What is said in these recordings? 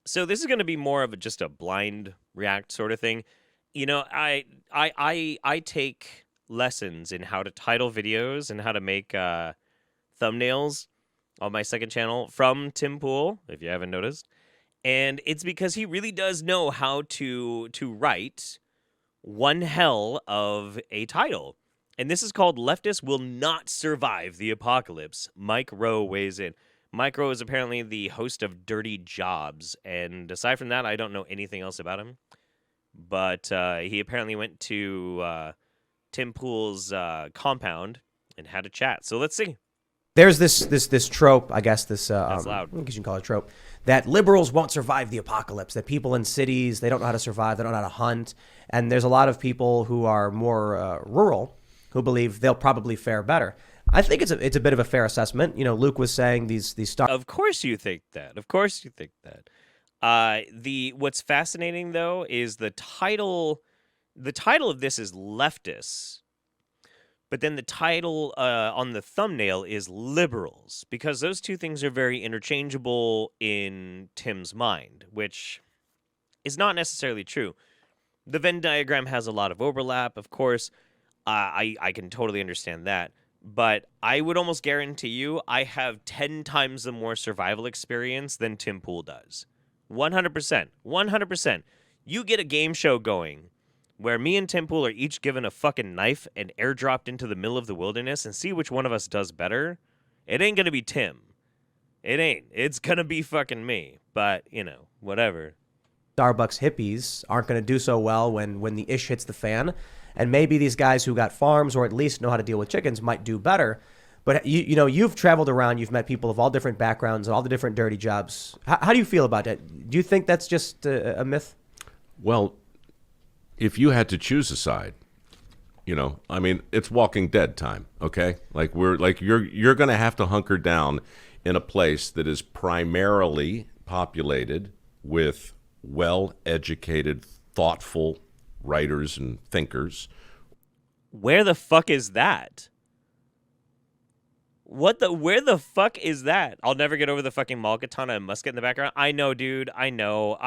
So this is going to be more of just a blind react sort of thing. You know, I take lessons in how to title videos and how to make thumbnails on my second channel from Tim Pool, if you haven't noticed. And it's because he really does know how to write one hell of a title. And this is called Leftists Will Not Survive the Apocalypse. Mike Rowe weighs in. Mike Rowe is apparently the host of Dirty Jobs. And aside from that, I don't know anything else about him. But he apparently went to Tim Pool's compound and had a chat. So let's see. There's this trope, I guess That's loud. I guess you can call it a trope, that liberals won't survive the apocalypse, that people in cities, they don't know how to survive, they don't know how to hunt. And there's a lot of people who are more rural who believe they'll probably fare better. I think it's a bit of a fair assessment. You know, Luke was saying these stars. Of course you think that. Of course you think that. What's fascinating though is the title. The title of this is Leftists, but then the title on the thumbnail is Liberals, because those two things are very interchangeable in Tim's mind, which is not necessarily true. The Venn diagram has a lot of overlap, of course. I can totally understand that. But I would almost guarantee you I have 10 times the more survival experience than Tim Pool does. 100%. 100%. You get a game show going where me and Tim Pool are each given a fucking knife and airdropped into the middle of the wilderness and see which one of us does better. It ain't gonna be Tim. It ain't. It's gonna be fucking me. But, you know, whatever. Starbucks hippies aren't going to do so well when the ish hits the fan. And maybe these guys who got farms or at least know how to deal with chickens might do better. But you know, you've traveled around, you've met people of all different backgrounds and all the different dirty jobs. How do you feel about that? Do you think that's just a myth? Well, if you had to choose a side, you know, I mean, it's Walking Dead time, okay? Like you're going to have to hunker down in a place that is primarily populated with well-educated, thoughtful writers and thinkers. Where the fuck is that? Where the fuck is that? I'll never get over the fucking mall katana and musket in the background. I know, dude. I know.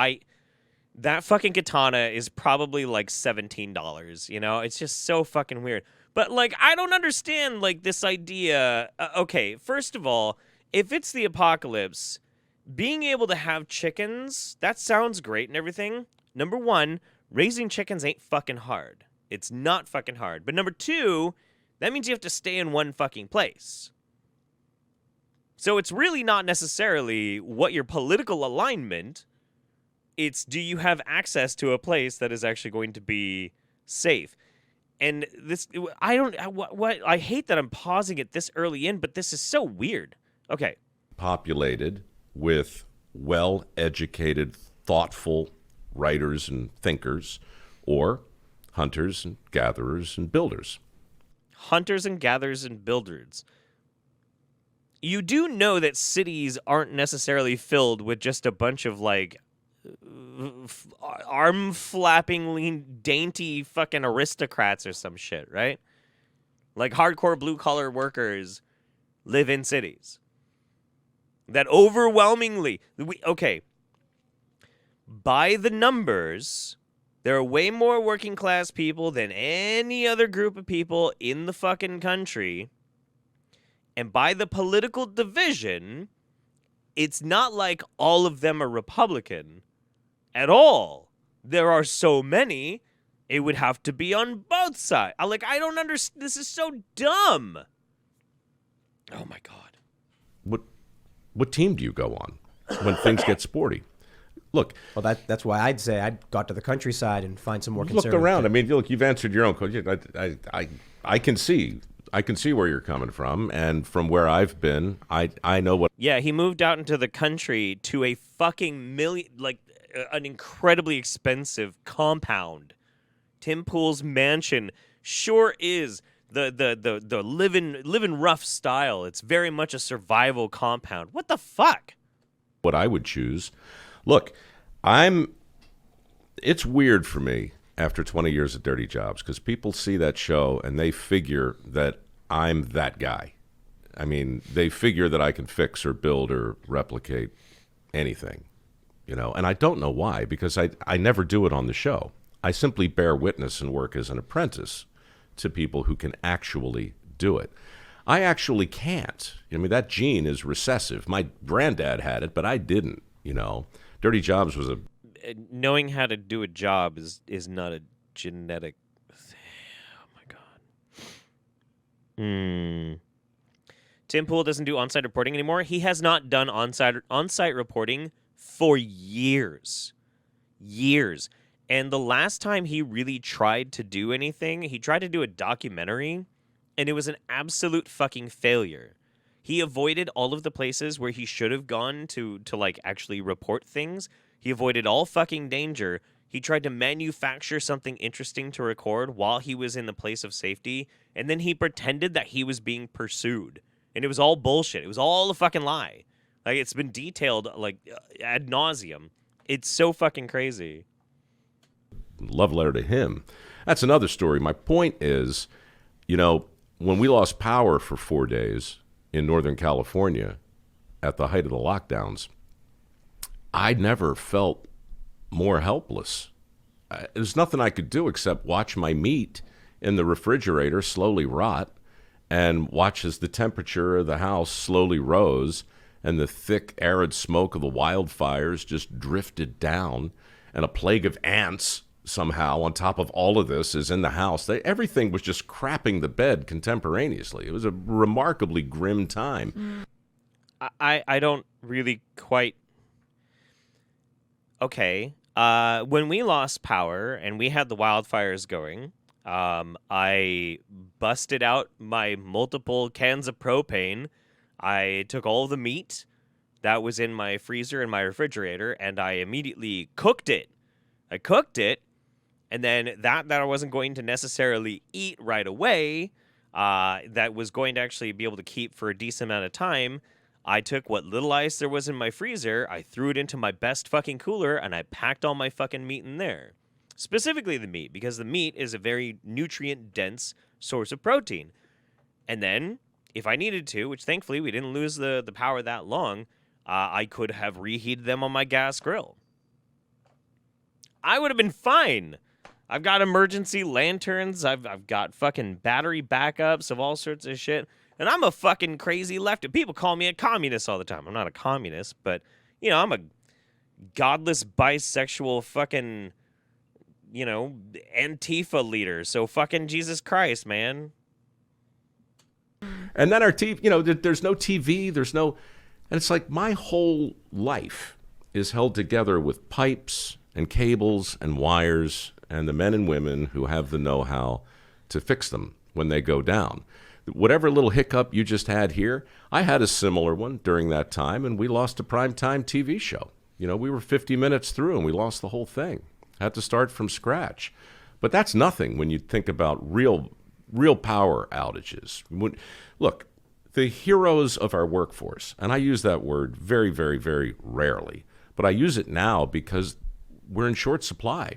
That fucking katana is probably like $17, you know? It's just so fucking weird. But, like, I don't understand, like, this idea. Okay, first of all, if it's the apocalypse, being able to have chickens, that sounds great and everything. Number one, raising chickens ain't fucking hard. It's not fucking hard. But number two, that means you have to stay in one fucking place. So it's really not necessarily what your political alignment. It's, do you have access to a place that is actually going to be safe? And this, I hate that I'm pausing it this early in, but this is so weird. Okay. Populated with well-educated, thoughtful writers and thinkers, or hunters and gatherers and builders. Hunters and gatherers and builders. You do know that cities aren't necessarily filled with just a bunch of, like, arm-flapping, dainty fucking aristocrats or some shit, right? Like, hardcore blue-collar workers live in cities. That overwhelmingly... Okay. By the numbers, there are way more working-class people than any other group of people in the fucking country. And by the political division, it's not like all of them are Republican at all. There are so many, it would have to be on both sides. I don't understand. This is so dumb. Oh, my God. What team do you go on when things get sporty? Look. Well, that's why I'd say I'd go out to the countryside and find some more conservative. Look around. I mean, look, you've answered your own question. I can see where you're coming from, and from where I've been, I know what. Yeah, he moved out into the country to a fucking an incredibly expensive compound. Tim Pool's mansion sure is the living rough style. It's very much a survival compound. What the fuck? What I would choose. Look, it's weird for me after 20 years of Dirty Jobs, because people see that show and they figure that I'm that guy. I mean, they figure that I can fix or build or replicate anything. and I don't know why, because I never do it on the show. I simply bear witness and work as an apprentice to people who can actually do it. I actually can't. I mean, that gene is recessive. My granddad had it, but I didn't, Dirty Jobs was a... Knowing how to do a job is not a genetic thing. Oh, my God. Tim Pool doesn't do on-site reporting anymore. He has not done on-site reporting for years. Years. And the last time he really tried to do anything, he tried to do a documentary, and it was an absolute fucking failure. He avoided all of the places where he should have gone to like actually report things. He avoided all fucking danger. He tried to manufacture something interesting to record while he was in the place of safety, and then he pretended that he was being pursued. And it was all bullshit. It was all a fucking lie. Like, it's been detailed, like, ad nauseum. It's so fucking crazy. Love letter to him. That's another story. My point is, when we lost power for 4 days in Northern California at the height of the lockdowns, I never felt more helpless. There's nothing I could do except watch my meat in the refrigerator slowly rot and watch as the temperature of the house slowly rose and the thick, arid smoke of the wildfires just drifted down, and a plague of ants somehow on top of all of this is in the house. Everything was just crapping the bed contemporaneously. It was a remarkably grim time. I don't really quite... Okay. When we lost power and we had the wildfires going... I busted out my multiple cans of propane. I took all the meat that was in my freezer and my refrigerator, and I immediately cooked it. I cooked it, and then that I wasn't going to necessarily eat right away, that was going to actually be able to keep for a decent amount of time, I took what little ice there was in my freezer, I threw it into my best fucking cooler, and I packed all my fucking meat in there. Specifically the meat, because the meat is a very nutrient-dense source of protein. And then, if I needed to, which thankfully we didn't lose the power that long, I could have reheated them on my gas grill. I would have been fine. I've got emergency lanterns. I've got fucking battery backups of all sorts of shit. And I'm a fucking crazy leftist. People call me a communist all the time. I'm not a communist, but, I'm a godless bisexual fucking... Antifa leader. So fucking Jesus Christ, man. And then our TV, there's no TV, and it's like my whole life is held together with pipes and cables and wires and the men and women who have the know-how to fix them when they go down. Whatever little hiccup you just had here, I had a similar one during that time, and we lost a primetime TV show. We were 50 minutes through and we lost the whole thing. Had to start from scratch. But that's nothing when you think about real power outages. Look, the heroes of our workforce, and I use that word very, very, very rarely, but I use it now because we're in short supply.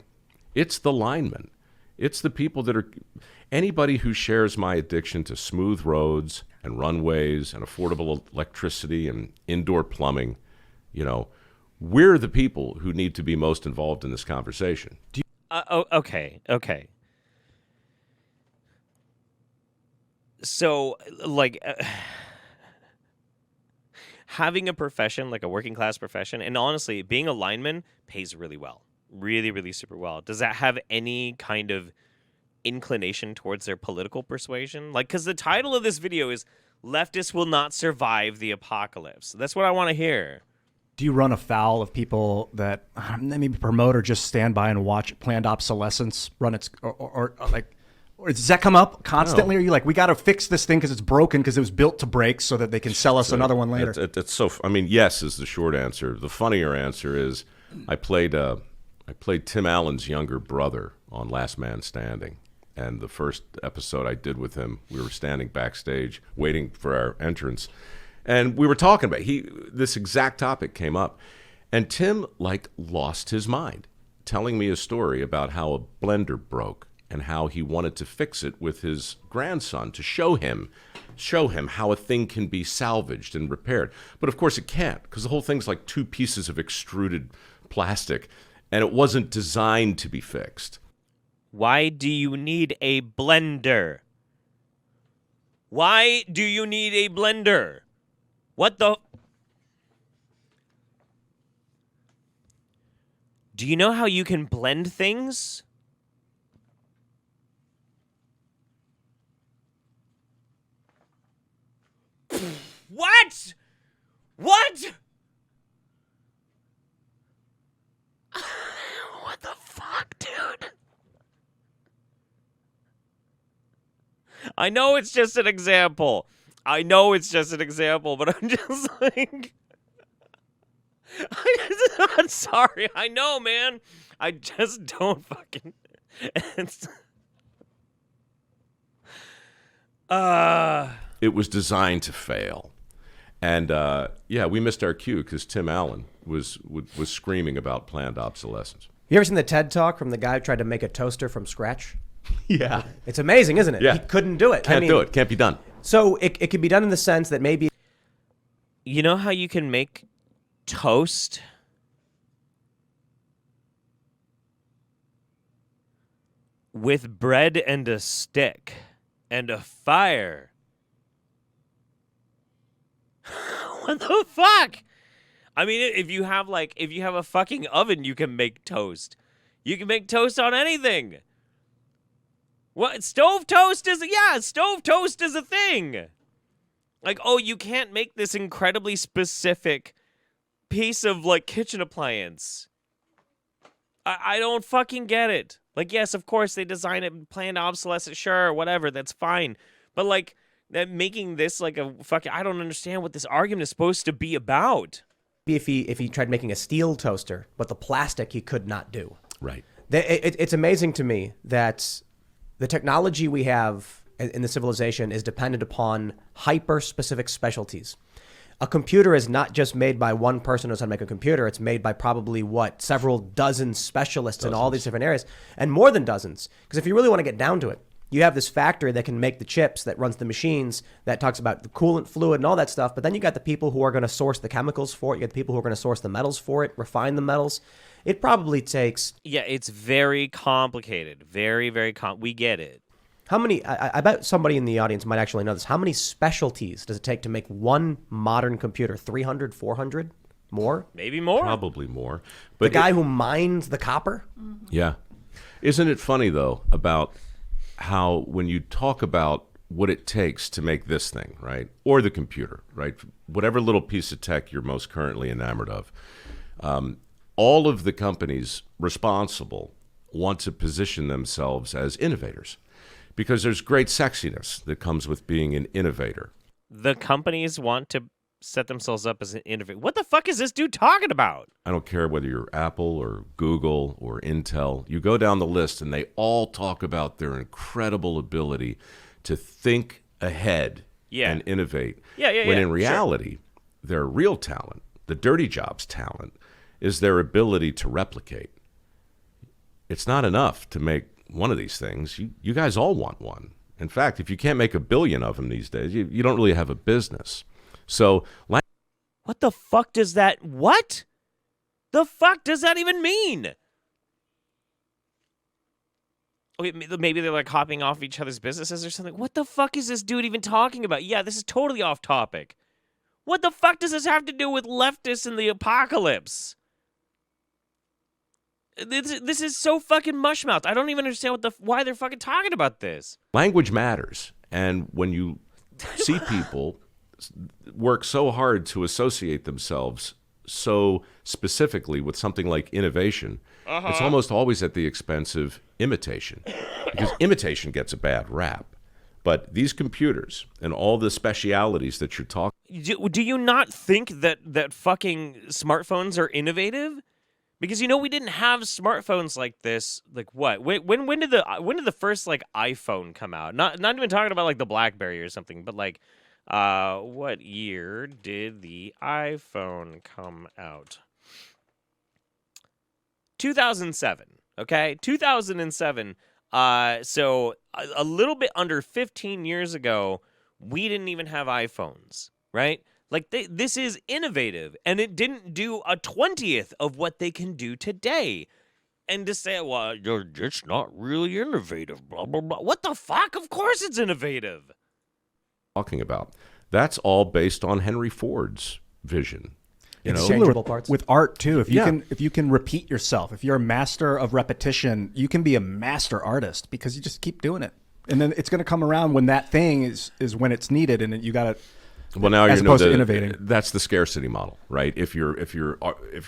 It's the linemen. It's the people that are... Anybody who shares my addiction to smooth roads and runways and affordable electricity and indoor plumbing, we're the people who need to be most involved in this conversation. Okay. So, having a profession, like a working class profession, and honestly, being a lineman pays really well. Really, really super well. Does that have any kind of inclination towards their political persuasion? Because the title of this video is Leftists Will Not Survive the Apocalypse. That's what I want to hear. Do you run afoul of people that maybe promote or just stand by and watch planned obsolescence run its or does that come up constantly? No. Are you like, we got to fix this thing because it's broken because it was built to break so that they can sell us another one later? It's so. I mean, yes is the short answer. The funnier answer is I played Tim Allen's younger brother on Last Man Standing, and the first episode I did with him, we were standing backstage waiting for our entrance. And we were talking about this exact topic came up, and Tim lost his mind, telling me a story about how a blender broke and how he wanted to fix it with his grandson to show him how a thing can be salvaged and repaired. But of course it can't, because the whole thing's like two pieces of extruded plastic, and it wasn't designed to be fixed. Why do you need a blender? Why do you need a blender? What the... Do you know how you can blend things? What? What? What the fuck, dude? I know it's just an example. But I'm just like... I'm sorry. I know, man. I just don't fucking... It was designed to fail. And, we missed our cue because Tim Allen was screaming about planned obsolescence. You ever seen the TED Talk from the guy who tried to make a toaster from scratch? Yeah. It's amazing, isn't it? Yeah. He couldn't do it. Can't do it. Can't be done. So it can be done in the sense that maybe... You know how you can make toast? With bread and a stick and a fire. What the fuck? I mean, if you have a fucking oven, you can make toast. You can make toast on anything. What? Stove toast is a thing. Like, oh, you can't make this incredibly specific piece of like kitchen appliance. I don't fucking get it. Like, yes, of course they design it, planned obsolescence, sure, whatever, that's fine. But like, that making this like a fucking, I don't understand what this argument is supposed to be about. if he tried making a steel toaster, but the plastic he could not do. Right. It's amazing to me that the technology we have in the civilization is dependent upon hyper-specific specialties. A computer is not just made by one person who knows how to make a computer. It's made by probably, several dozen specialists in all these different areas, and more than dozens. Because if you really want to get down to it, you have this factory that can make the chips, that runs the machines, that talks about the coolant fluid and all that stuff. But then you got the people who are going to source the chemicals for it. You got the people who are going to source the metals for it, refine the metals. It probably takes... Yeah, it's very complicated. Very, very we get it. How many... I bet somebody in the audience might actually know this. How many specialties does it take to make one modern computer? 300, 400? More? Maybe more. Probably more. But the guy who mines the copper? Yeah. Isn't it funny, though, about how when you talk about what it takes to make this thing, right, or the computer, right, whatever little piece of tech you're most currently enamored of, all of the companies responsible want to position themselves as innovators because there's great sexiness that comes with being an innovator. The companies want to set themselves up as an innovator. What the fuck is this dude talking about? I don't care whether you're Apple or Google or Intel. You go down the list and they all talk about their incredible ability to think ahead and innovate. When in reality, their real talent, the dirty jobs talent, is their ability to replicate. It's not enough to make one of these things. You guys all want one. In fact, if you can't make 1 billion of them these days, you don't really have a business. So, what the fuck does that? What the fuck does that even mean? Okay, maybe they're like hopping off each other's businesses or something. What the fuck is this dude even talking about? Yeah, this is totally off topic. What the fuck does this have to do with leftists and the apocalypse? This is so fucking mushmouth. I don't even understand why they're fucking talking about this. Language matters, and when you see people work so hard to associate themselves so specifically with something like innovation, it's almost always at the expense of imitation, because imitation gets a bad rap. But these computers and all the specialities that you're talking... Do you not think that fucking smartphones are innovative? Because we didn't have smartphones like this. Like what? When did the first like iPhone come out? Not even talking about like the BlackBerry or something, but like what year did the iPhone come out? 2007. Okay, 2007. So a little bit under 15 years ago, we didn't even have iPhones, right? Like this is innovative, and it didn't do a 20th of what they can do today. And to say, well, it's not really innovative, blah, blah, blah. What the fuck? Of course it's innovative. Talking about. That's all based on Henry Ford's vision. You know, Exchangeable parts. With art too, if Yeah. you can repeat yourself, if you're a master of repetition, you can be a master artist because you just keep doing it, and then it's going to come around when that thing is when it's needed, and you got to. well, now as you know opposed to innovating. That's the scarcity model, right? If you're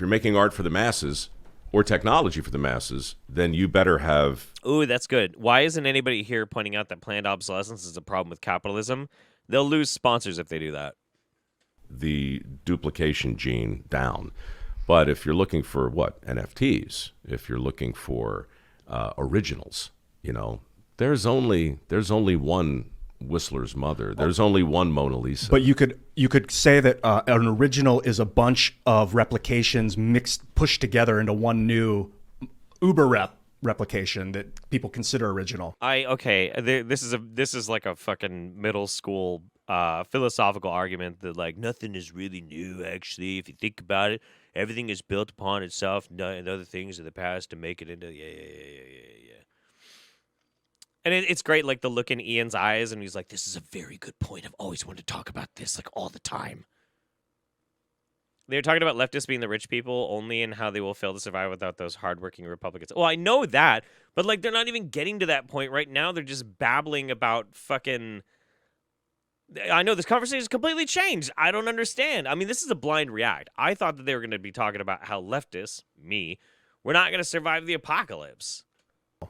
making art for the masses or technology for the masses, then you better have. Ooh, that's good. Why isn't anybody here pointing out that planned obsolescence is a problem with capitalism? They'll lose sponsors if they do that. The duplication gene down. But if you're looking for NFTs, if you're looking for originals, you know, there's only one Whistler's mother. There's only one Mona Lisa. But you could say that an original is a bunch of replications pushed together into one new uber replication that people consider original. This is like a fucking middle school philosophical argument that like nothing is really new. Actually, if you think about it, everything is built upon itself and other things of the past to make it into yeah. And it's great, like the look in Ian's eyes, and he's like, "This is a very good point. I've always wanted to talk about this, like all the time." They're talking about leftists being the rich people only and how they will fail to survive without those hardworking Republicans. Well, I know that, but like they're not even getting to that point right now. They're just babbling about fucking. I know this conversation has completely changed. I don't understand. I mean, this is a blind react. I thought that they were going to be talking about how leftists, we're not going to survive the apocalypse.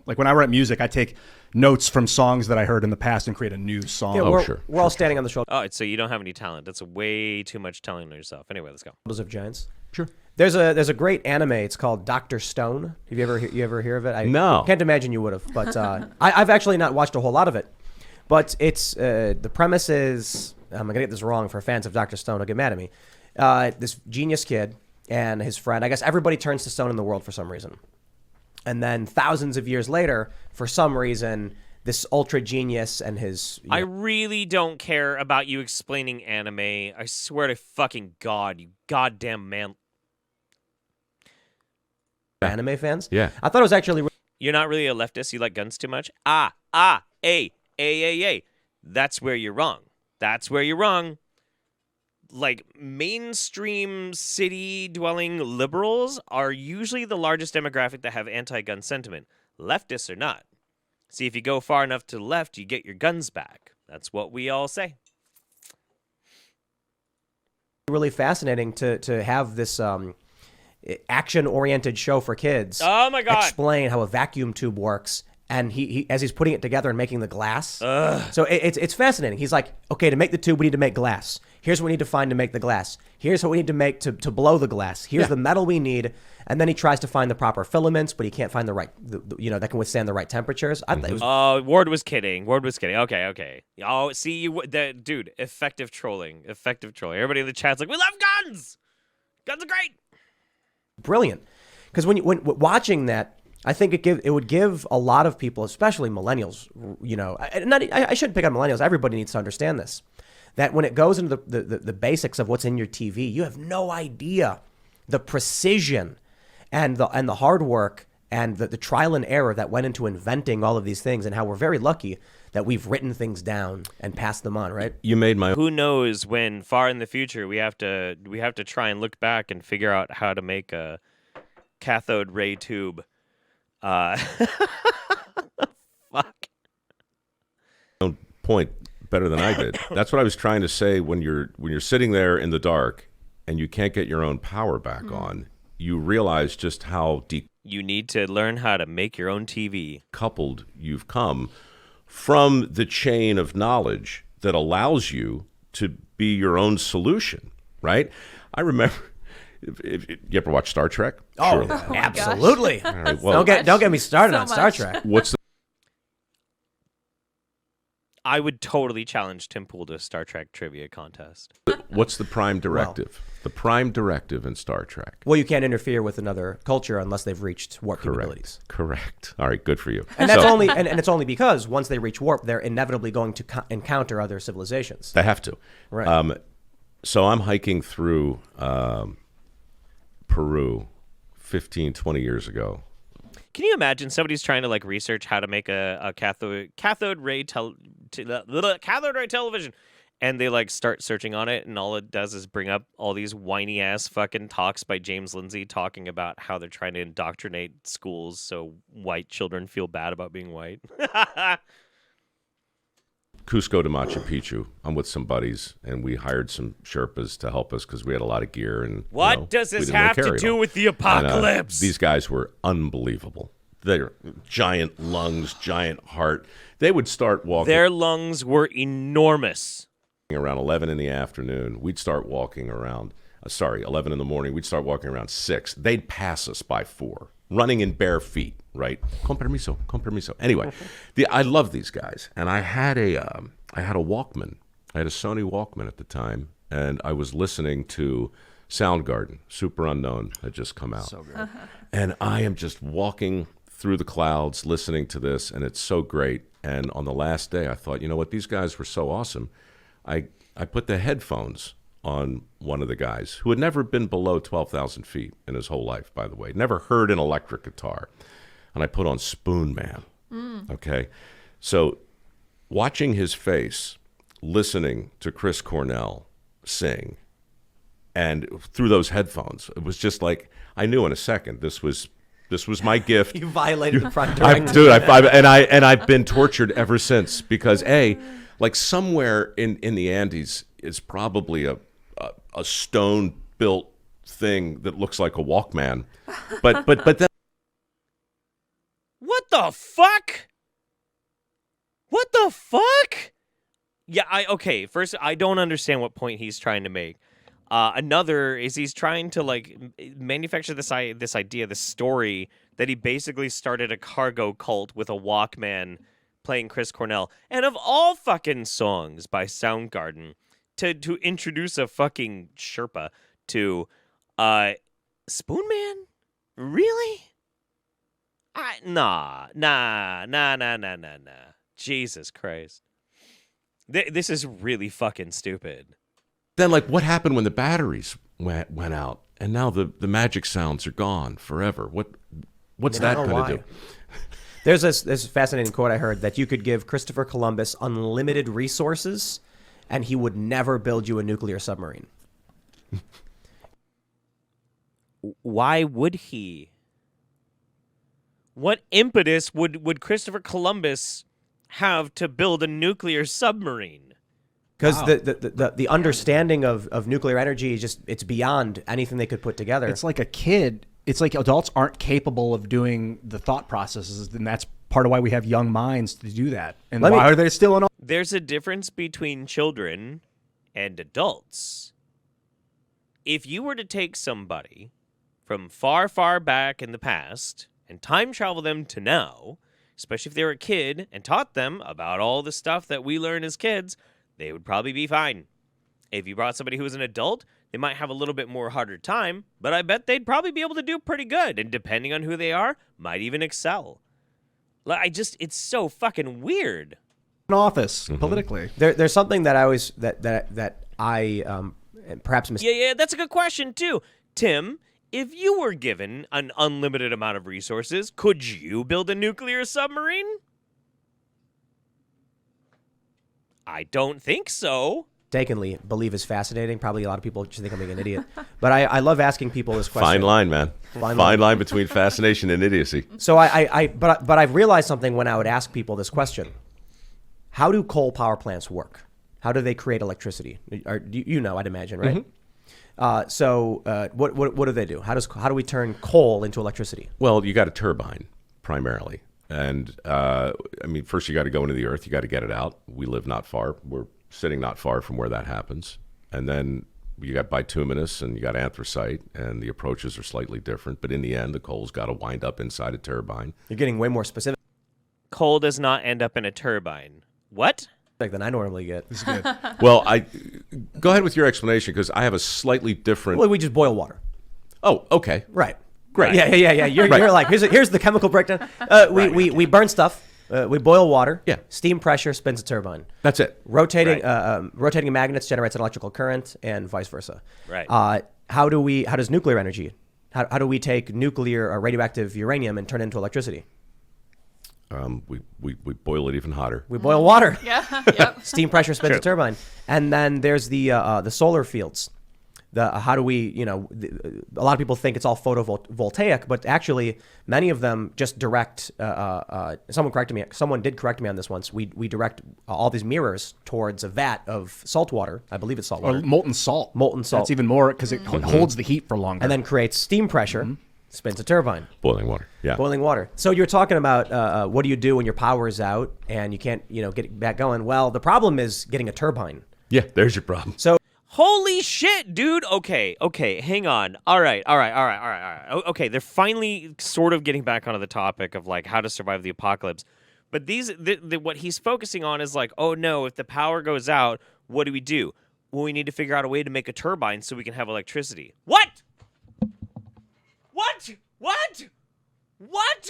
Like when I write music, I take notes from songs that I heard in the past and create a new song. Yeah, sure. We're all standing on the shoulders Oh, so you don't have any talent. That's way too much telling on yourself. Anyway, let's go. of giants. Sure. There's a great anime. It's called Dr. Stone. Have you ever hear of it? I No. Can't imagine you would have. But I've actually not watched a whole lot of it. But it's the premise is, I'm gonna get this wrong for fans of Dr. Stone. Don't get mad at me. This genius kid and his friend. I guess everybody turns to stone in the world for some reason. And then thousands of years later, for some reason, this ultra genius and his... I really don't care about you explaining anime. I swear to fucking God, you goddamn man. Anime fans? Yeah. I thought it was actually... You're not really a leftist. You like guns too much. That's where you're wrong. That's where you're wrong. Like, mainstream city-dwelling liberals are usually the largest demographic that have anti-gun sentiment. Leftists are not. See, if you go far enough to the left, you get your guns back. That's what we all say. really fascinating to have this action-oriented show for kids. Oh, my God. Explain how a vacuum tube works. And he as he's putting it together and making the glass. So it's fascinating. He's like, okay, to make the tube, we need to make glass. Here's what we need to find to make the glass. Here's what we need to make to blow the glass. Here's the metal we need. And then he tries to find the proper filaments, but he can't find the right, that can withstand the right temperatures. I thought it was Ward was kidding. Okay. Oh, see, dude, effective trolling. Everybody in the chat's like, we love guns. Guns are great. brilliant. Because when watching that, I think it would give a lot of people, especially millennials, I shouldn't pick on millennials. Everybody needs to understand this. That when it goes into the basics of what's in your TV, you have no idea the precision and the hard work and the trial and error that went into inventing all of these things, and how we're very lucky that we've written things down and passed them on, right? You made my Who knows when far in the future we have to try and look back and figure out how to make a cathode ray tube. Fuck. own point better than I did. That's what I was trying to say. When you're sitting there in the dark and you can't get your own power back on, you realize just how You need to learn how to make your own TV. decoupled you've come from the chain of knowledge that allows you to be your own solution, right? I remember, if you ever watch Star Trek? Oh, Surely. absolutely. All right, well, Don't get me started So on Star much. Trek. what's I would totally challenge Tim Pool to a Star Trek trivia contest. the prime directive? The prime directive in Star Trek. Well, you can't interfere with another culture unless they've reached warp capabilities. Correct. All right, good for you. And that's So, only and it's only because once they reach warp, they're inevitably going to encounter other civilizations. they have to. Right. So I'm hiking through Peru 15, 20 years ago. Can you imagine somebody's trying to like research how to make a cathode ray television, and they like start searching on it, and all it does is bring up all these whiny ass fucking talks by James Lindsay talking about how they're trying to indoctrinate schools so white children feel bad about being white. Cusco to Machu Picchu. I'm with some buddies, and we hired some Sherpas to help us because we had a lot of gear. And what does this have to do with the apocalypse? These guys were unbelievable. They're giant lungs, giant heart. They would start walking. Their lungs were enormous. Around 11 in the afternoon, we'd start walking around. 11 in the morning, we'd start walking around 6. They'd pass us by 4, running in bare feet. Right? Con permiso, con permiso. Anyway, I love these guys, and I had a Walkman. I had a Sony Walkman at the time, and I was listening to Soundgarden, Super Unknown, had just come out. So good. And I am just walking through the clouds, listening to this, and it's so great. And on the last day, I thought, you know what? These guys were so awesome. I put the headphones on one of the guys who had never been below 12,000 feet in his whole life, by the way, never heard an electric guitar. And I put on Spoon Man. Okay. So watching his face, listening to Chris Cornell sing, and through those headphones, it was just like, I knew in a second this was my gift. You violated the front door. Dude, I've been tortured ever since because like somewhere in the Andes is probably a stone built thing that looks like a Walkman, but then. What the fuck? What the fuck? Yeah, okay. First, I don't understand what point he's trying to make. Another is he's trying to like manufacture this idea, this story that he basically started a cargo cult with a Walkman playing Chris Cornell, and of all fucking songs by Soundgarden, to introduce a fucking Sherpa to Spoon Man? Really? Nah. Jesus Christ. This is really fucking stupid. Then, like, what happened when the batteries went out, and now the magic sounds are gone forever? What's that going to do? There's this fascinating quote I heard that you could give Christopher Columbus unlimited resources, and he would never build you a nuclear submarine. Why would he? What impetus would Christopher Columbus have to build a nuclear submarine? Because the understanding of nuclear energy is just, it's beyond anything they could put together. It's like a kid. It's like adults aren't capable of doing the thought processes, and that's part of why we have young minds to do that. And why are they still in? There's a difference between children and adults. If you were to take somebody from far, far back in the past and time travel them to now, especially if they were a kid, and taught them about all the stuff that we learn as kids, they would probably be fine. If you brought somebody who was an adult, they might have a little bit more harder time, but I bet they'd probably be able to do pretty good, and depending on who they are, might even excel. It's so fucking weird. Office politically. There's something that I always that I perhaps Yeah, that's a good question too, Tim. If you were given an unlimited amount of resources, could you build a nuclear submarine? I don't think so. mistakenly believe is fascinating. Probably a lot of people just think I'm being an idiot. But I love asking people this question. Fine line, man. Fine line between fascination and idiocy. So but I've realized something when I would ask people this question. How do coal power plants work? How do they create electricity? Or, you know, I'd imagine, right? Mm-hmm. What do they do? How do we turn coal into electricity? Well, you got a turbine primarily. And I mean, first you got to go into the earth. You got to get it out. We live not far. We're sitting not far from where that happens. And then you got bituminous and you got anthracite, and the approaches are slightly different. But in the end, the coal's got to wind up inside a turbine. You're getting way more specific. Coal does not end up in a turbine. What? Than I normally get. This is good. Well, go ahead with your explanation, because I have a slightly different. Well, we just boil water. Oh, okay. Right. Great. Yeah. You're like, here's the chemical breakdown. We burn stuff. We boil water. Yeah. Steam pressure spins a turbine. That's it. Rotating magnets generates an electrical current, and vice versa. Right. How does nuclear energy? How do we take nuclear or radioactive uranium and turn it into electricity? We boil it even hotter. We boil water. Yeah. Yep. Steam pressure spins a turbine, and then there's the solar fields. How do we, a lot of people think it's all photovoltaic, but actually many of them just direct. Someone did correct me on this once. We direct all these mirrors towards a vat of salt water. I believe it's salt Or water. molten salt. Molten salt. That's even more because it holds the heat for longer. And then creates steam pressure, spins a turbine. Boiling water. Yeah. Boiling water. So you're talking about what do you do when your power is out and you can't, get it back going? Well, the problem is getting a turbine. Yeah, there's your problem. So Holy shit, dude. Okay, hang on. All right. Okay, they're finally sort of getting back onto the topic of like how to survive the apocalypse. But what he's focusing on is like, oh no, if the power goes out, what do we do? Well, we need to figure out a way to make a turbine so we can have electricity. What? What? What? What?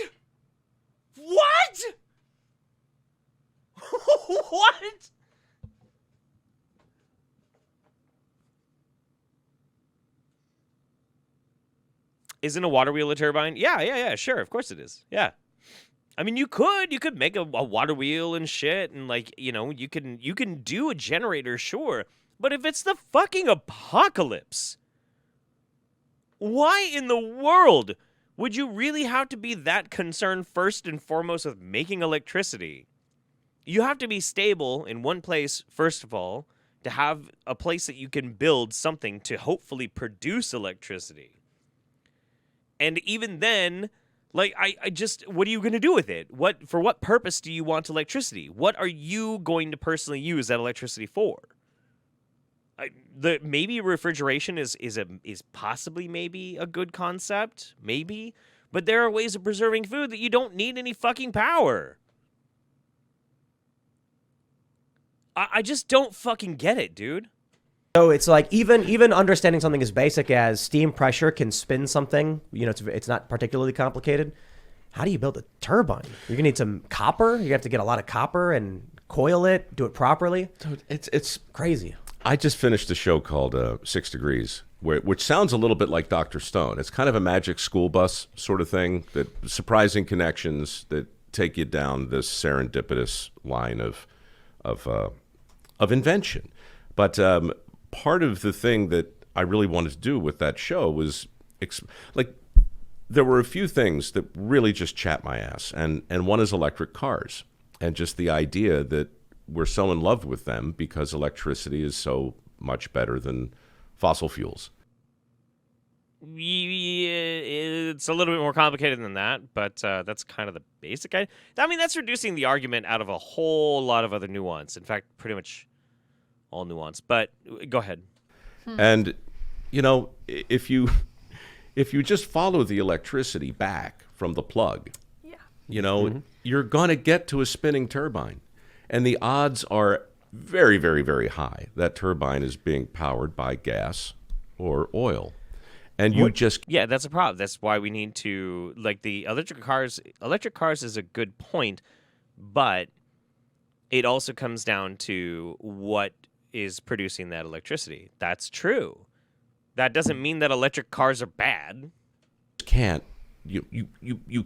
What? What? Isn't a water wheel a turbine? Yeah, sure, of course it is. Yeah. I mean, you could make a water wheel and shit, and like, you can do a generator, sure. But if it's the fucking apocalypse, why in the world would you really have to be that concerned first and foremost with making electricity? You have to be stable in one place, first of all, to have a place that you can build something to hopefully produce electricity. And even then, like, I just, what are you going to do with it? For what purpose do you want electricity? What are you going to personally use that electricity for? Maybe refrigeration is possibly maybe a good concept, maybe. But there are ways of preserving food that you don't need any fucking power. I just don't fucking get it, dude. So it's like even understanding something as basic as steam pressure can spin something. It's not particularly complicated. How do you build a turbine? You're gonna need some copper. You have to get a lot of copper and coil it, do it properly. Dude, it's Crazy. I just finished a show called 6 Degrees, which sounds a little bit like Dr. Stone. It's kind of a magic school bus sort of thing, that surprising connections that take you down this serendipitous line of invention. But part of the thing that I really wanted to do with that show was there were a few things that really just chapped my ass, and one is electric cars, and just the idea that we're so in love with them because electricity is so much better than fossil fuels. It's a little bit more complicated than that, but that's kind of the basic idea. I mean, that's reducing the argument out of a whole lot of other nuance. In fact, pretty much all nuance. But go ahead. And if you just follow the electricity back from the plug, you're going to get to a spinning turbine. And the odds are very, very, very high that turbine is being powered by gas or oil. And Yeah, that's a problem. That's why we need to, like, the electric cars is a good point, but it also comes down to what is producing that electricity. That's true. That doesn't mean that electric cars are bad. You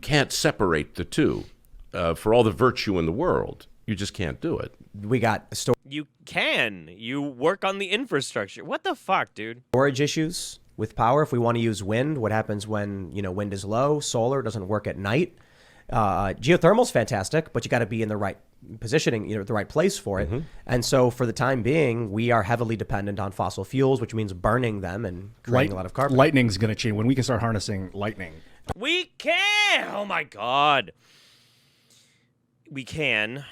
can't separate the two. For all the virtue in the world, you just can't do it. We got You can. You work on the infrastructure. What the fuck, dude? storage issues with power. If we want to use wind, what happens when wind is low? Solar doesn't work at night. Geothermal's fantastic, but you got to be in the right positioning, the right place for it. And so for the time being, we are heavily dependent on fossil fuels, which means burning them and creating a lot of carbon. Lightning's going to change when we can start harnessing lightning. We can. Oh my god. We can.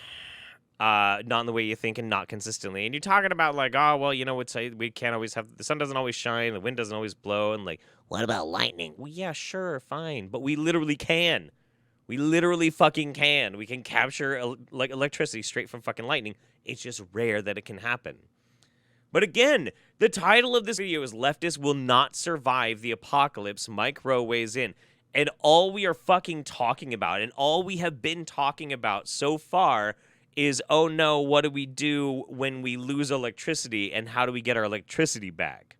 Not in the way you think and not consistently. And you're talking about like, oh well, we can't always have, the sun doesn't always shine, the wind doesn't always blow, and like, what about lightning? Well, yeah, sure, fine, but we literally can. We literally fucking can. We can capture electricity straight from fucking lightning. It's just rare that it can happen. But again, the title of this video is "Leftists Will Not Survive the Apocalypse." Mike Rowe weighs in. And all we are fucking talking about, and all we have been talking about so far is, oh no, what do we do when we lose electricity, and how do we get our electricity back?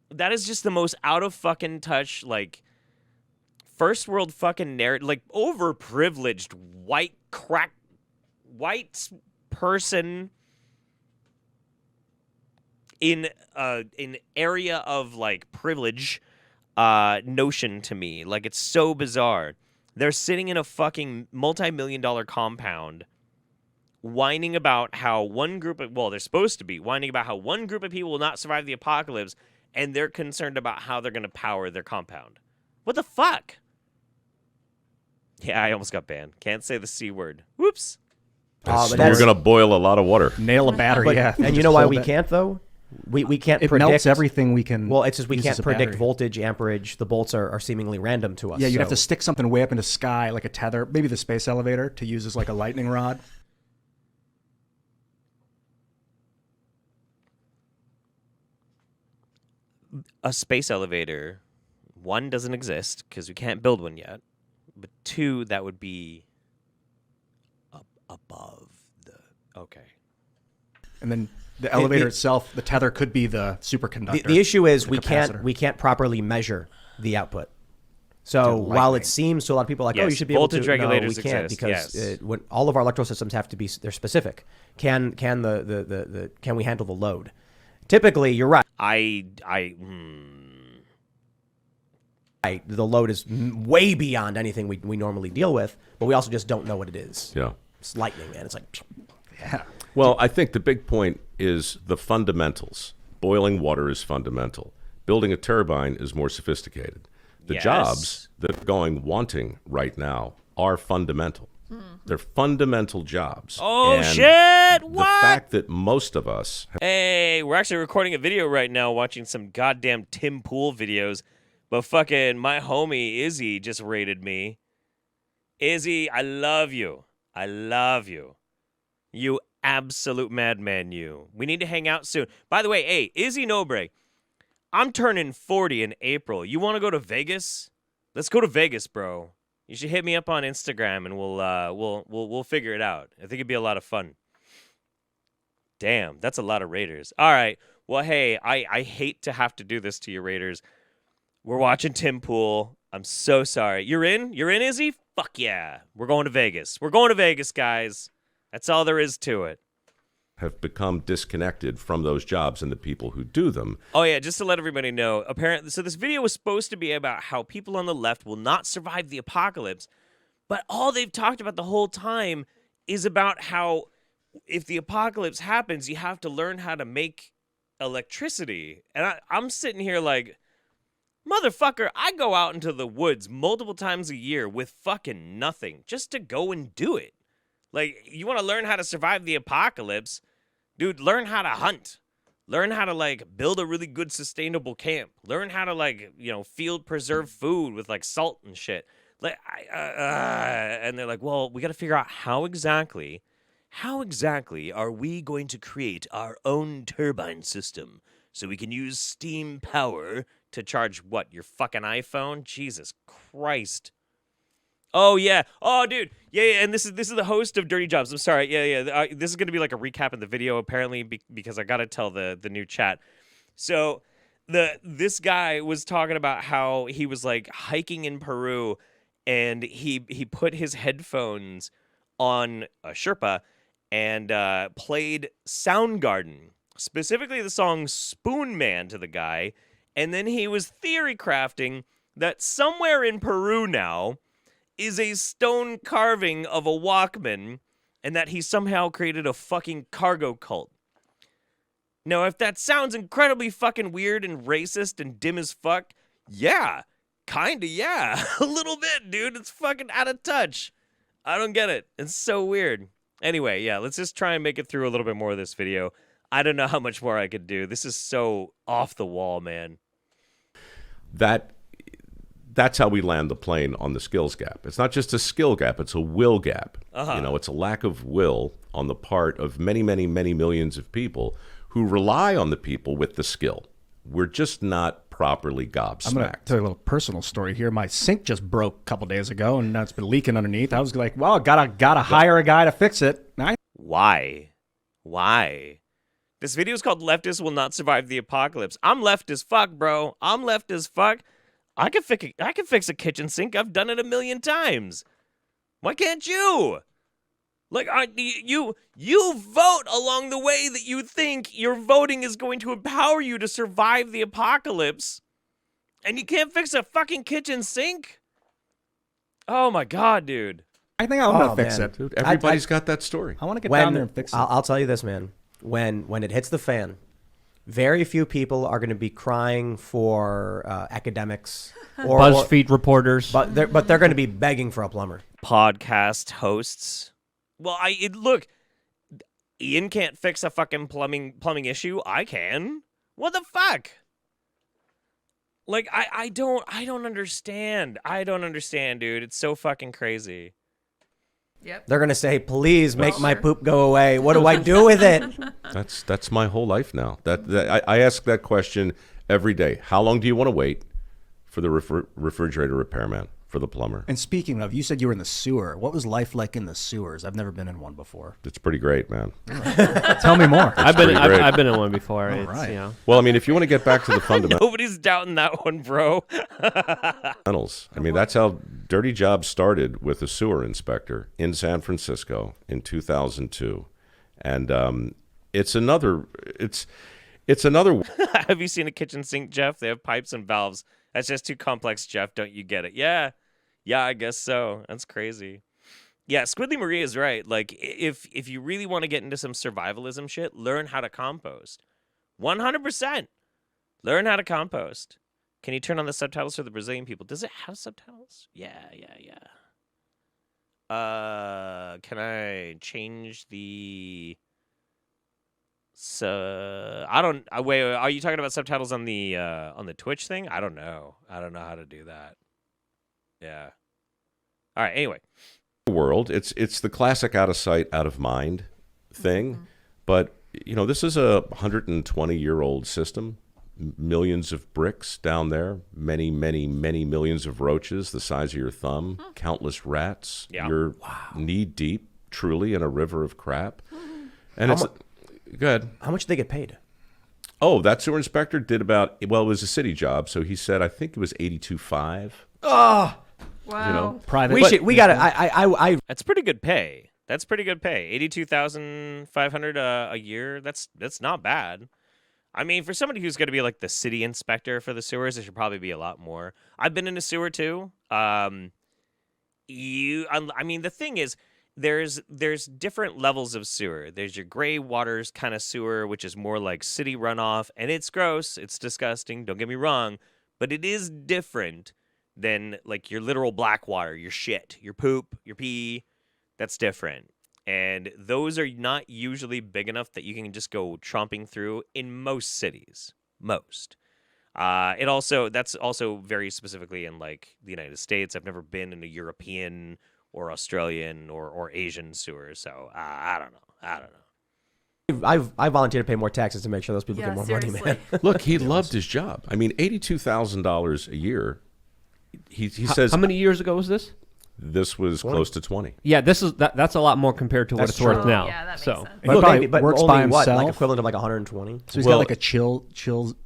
That is just the most out of fucking touch, like, first world fucking narrative, like, overprivileged white person in an area of, like, privilege notion to me. Like, it's so bizarre. They're sitting in a fucking multi-million-dollar compound whining about how one group of, well, they're supposed to be whining about how one group of people will not survive the apocalypse, and they're concerned about how they're going to power their compound. What the fuck? Yeah, I almost got banned. Can't say the C word. Whoops. But We're that's- going to boil a lot of water. Nail a battery, But, yeah. and you Just know why hold we it. can't though? We can't It predict melts everything we can. Well, it's just we use can't as a predict battery. voltage, amperage. The bolts are seemingly random to us. Yeah, you'd have so- to stick something way up in the sky, like a tether, maybe the space elevator, to use as like a lightning rod. A space elevator, one, doesn't exist because we can't build one yet. But two, that would be above the... Okay. And then the elevator itself, the tether could be the superconductor. The issue is the we capacitor. can't properly measure the output. So The while it lightning. seems to a lot of people like, oh, you Yes, should be able to, voltage no, regulators we can't exist, because yes. when all of our electrical systems have to be they're specific. Can the can we handle the load? Typically, you're right. The load is way beyond anything we normally deal with, but we also just don't know what it is. Yeah. It's lightning, man. It's like, Yeah. Well, I think the big point is the fundamentals. Boiling water is fundamental. Building a turbine is more sophisticated. The Yes. jobs that are going wanting right now are fundamental. They're fundamental jobs. Oh, And shit! The What? fact that most of us Hey, we're actually recording a video right now watching some goddamn Tim Pool videos, but fucking my homie Izzy just raided me. Izzy, I love you. I love you. You absolute madman, you. We need to hang out soon. By the way, hey, Izzy Nobre, I'm turning 40 in April. You want to go to Vegas? Let's go to Vegas, bro. You should hit me up on Instagram and we'll figure it out. I think it'd be a lot of fun. Damn, that's a lot of Raiders. All right. Well, hey, I hate to have to do this to you, Raiders. We're watching Tim Pool. I'm so sorry. You're in? You're in, Izzy? Fuck yeah. We're going to Vegas. We're going to Vegas, guys. That's all there is to it. have become disconnected from those jobs and the people who do them. Oh yeah, just to let everybody know, apparently, so this video was supposed to be about how people on the left will not survive the apocalypse, but all they've talked about the whole time is about how if the apocalypse happens, you have to learn how to make electricity. And I'm sitting here like, motherfucker, I go out into the woods multiple times a year with fucking nothing just to go and do it. Like, you want to learn how to survive the apocalypse? Dude, learn how to hunt. Learn how to, like, build a really good sustainable camp. Learn how to, like, you know, field preserve food with, like, salt and shit. Like, and they're like, well, we got to figure out how exactly are we going to create our own turbine system so we can use steam power to charge, what, your fucking iPhone? Jesus Christ. Oh, yeah. Oh, dude. Yeah, and this is the host of Dirty Jobs. I'm sorry. Yeah. This is going to be like a recap of the video, apparently, because I got to tell the new chat. So this guy was talking about how he was, like, hiking in Peru, and he put his headphones on a Sherpa and played Soundgarden, specifically the song Spoon Man, to the guy. And then he was theory crafting that somewhere in Peru now is a stone carving of a Walkman, and that he somehow created a fucking cargo cult. Now, if that sounds incredibly fucking weird and racist and dim as fuck, yeah. Kinda, yeah. A little bit, dude. It's fucking out of touch. I don't get it. It's so weird. Anyway, yeah, let's just try and make it through a little bit more of this video. I don't know how much more I could do. This is so off the wall, man. That's how we land the plane on the skills gap. It's not just a skill gap, it's a will gap. You know, it's a lack of will on the part of many, many, many millions of people who rely on the people with the skill. We're just not properly gobsmacked. I'm going to tell you a little personal story here. My sink just broke a couple days ago, and now it's been leaking underneath. I was like, well, gotta hire a guy to fix it. Why? This video is called Leftists Will Not Survive the Apocalypse. I'm left as fuck, bro. I'm left as fuck. I can fix a kitchen sink. I've done it 1,000,000 times. Why can't you? Like, you vote along the way that you think your voting is going to empower you to survive the apocalypse, and you can't fix a fucking kitchen sink? Oh my God, dude. I think I'm going to fix man. it. Dude, everybody's got that story. I want to get down there and fix it. I'll tell you this, man. When it hits the fan, very few people are going to be crying for academics or BuzzFeed reporters. but they're going to be begging for a plumber. Podcast hosts. Well, look, Ian can't fix a fucking plumbing issue. I can. What the fuck? Like, I don't understand. I don't understand, dude. It's so fucking crazy. Yep. They're going to say, "Please make my poop go away. What do I do with it?" That's my whole life now. I ask that question every day. How long do you want to wait for the refrigerator repairman, for the plumber? And speaking of, you said you were in the sewer. What was life like in the sewers? I've never been in one before. It's pretty great, man. Tell me more. I've been pretty great. I've been in one before. It's, right. you know. Well, I mean, if you want to get back to the Nobody's doubting that one, bro. fundamentals, I mean, that's how Dirty Jobs started, with a sewer inspector in San Francisco in 2002, and it's another. Have you seen a kitchen sink, Jeff? They have pipes and valves. That's just too complex, Jeff. Don't you get it? Yeah, I guess so. That's crazy. Yeah, Squidly Marie is right. Like, if you really want to get into some survivalism shit, learn how to compost. 100%. Learn how to compost. Can you turn on the subtitles for the Brazilian people? Does it have subtitles? Yeah. Can I change the... I don't... wait, are you talking about subtitles on the Twitch thing? I don't know. I don't know how to do that. Yeah. All right, anyway. World, it's the classic out of sight, out of mind thing, but this is a 120-year-old system. Millions of bricks down there, many millions of roaches the size of your thumb, countless rats. Yeah. You're knee deep, truly, in a river of crap. And good. How much do they get paid? Oh, that sewer inspector did it was a city job, so he said I think it was $82,500. Oh, Wow. Private. we got to. I That's pretty good pay. That's pretty good pay. $82,500 a year. That's not bad. I mean, for somebody who's going to be like the city inspector for the sewers, it should probably be a lot more. I've been in a sewer too. I mean, the thing is, there's different levels of sewer. There's your gray waters kind of sewer, which is more like city runoff, and it's gross. It's disgusting. Don't get me wrong, but it is different than like your literal black water, your shit, your poop, your pee. That's different. And those are not usually big enough that you can just go tromping through in most cities. Most. That's also very specifically in like the United States. I've never been in a European or Australian or Asian sewer, so I don't know. I volunteer to pay more taxes to make sure those people Yeah, get more seriously. money, man. Look, he loved his job. I mean, $82,000 a year. He says How many years ago was this? this was close to 20. Yeah, that's a lot more compared to what That's it's worth true. now. Yeah, that makes so sense. He probably but works only by what, like himself. equivalent of like 120. So he's Well- got like a chill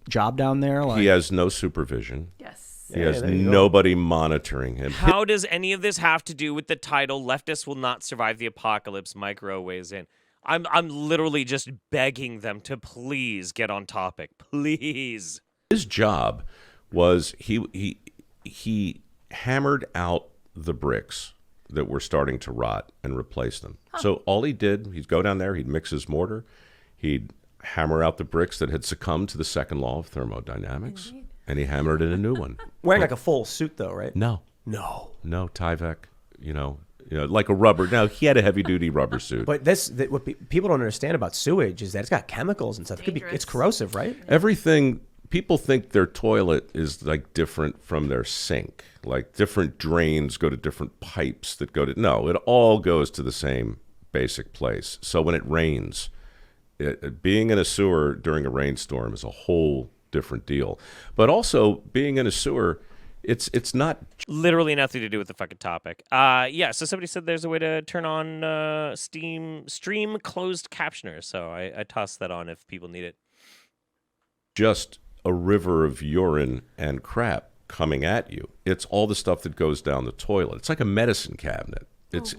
job down there. Like, He has no supervision. Yes. He has there you go. nobody monitoring him. How does any of this have to do with the title "Leftists Will Not Survive the Apocalypse"? Mike Rowe weighs in. I'm literally just begging them to please get on topic, please. His job was he hammered out the bricks that were starting to rot and replace them. So all he did, he'd go down there, he'd mix his mortar, he'd hammer out the bricks that had succumbed to the second law of thermodynamics, and he hammered in a new one. Wearing like a full suit though, right? No, No. Tyvek, like a rubber. Now he had a heavy duty rubber suit. But what people don't understand about sewage is that it's got chemicals and stuff. It's Dangerous. corrosive, right? Everything, people think their toilet is like different from their sink. Like different drains go to different pipes that go to, no, it all goes to the same basic place. So when it rains, being in a sewer during a rainstorm is a whole different deal. But also being in a sewer, it's not Literally nothing to do with the fucking topic. Yeah, so somebody said there's a way to turn on stream closed captioners, so I tossed that on if people need it. just a river of urine and crap coming at you. It's all the stuff that goes down the toilet. It's like a medicine cabinet. It's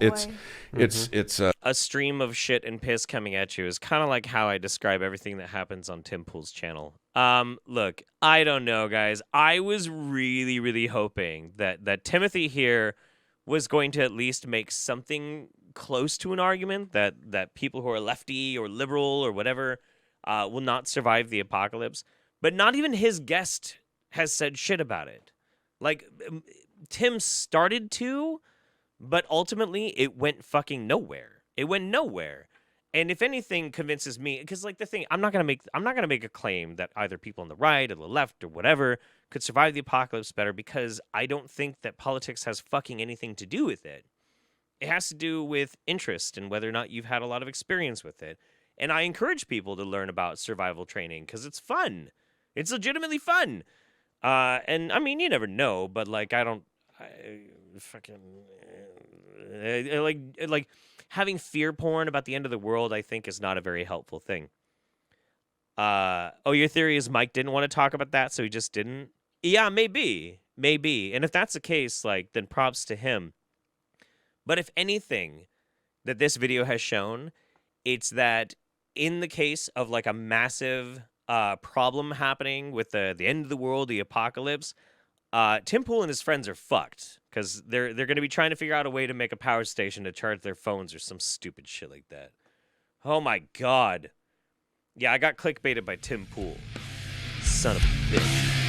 A stream of shit and piss coming at you is kind of like how I describe everything that happens on Tim Pool's channel. Look, I don't know, guys. I was really, really hoping that Timothy here was going to at least make something close to an argument that people who are lefty or liberal or whatever will not survive the apocalypse. But not even his guest has said shit about it. Like, Tim started to, but ultimately it went fucking nowhere. It went nowhere. And if anything convinces me, because like the thing, I'm not gonna make a claim that either people on the right or the left or whatever could survive the apocalypse better, because I don't think that politics has fucking anything to do with it. It has to do with interest and whether or not you've had a lot of experience with it. And I encourage people to learn about survival training because it's fun. It's legitimately fun. And I mean, you never know, but like like having fear porn about the end of the world, I think, is not a very helpful thing. Your theory is Mike didn't want to talk about that, so he just didn't? Yeah, maybe. And if that's the case, like, then props to him. But if anything that this video has shown, it's that in the case of like a massive problem happening with the end of the world, the apocalypse, Tim Pool and his friends are fucked because they're going to be trying to figure out a way to make a power station to charge their phones or some stupid shit like that. Oh my god. Yeah, I got clickbaited by Tim Pool. Son of a bitch.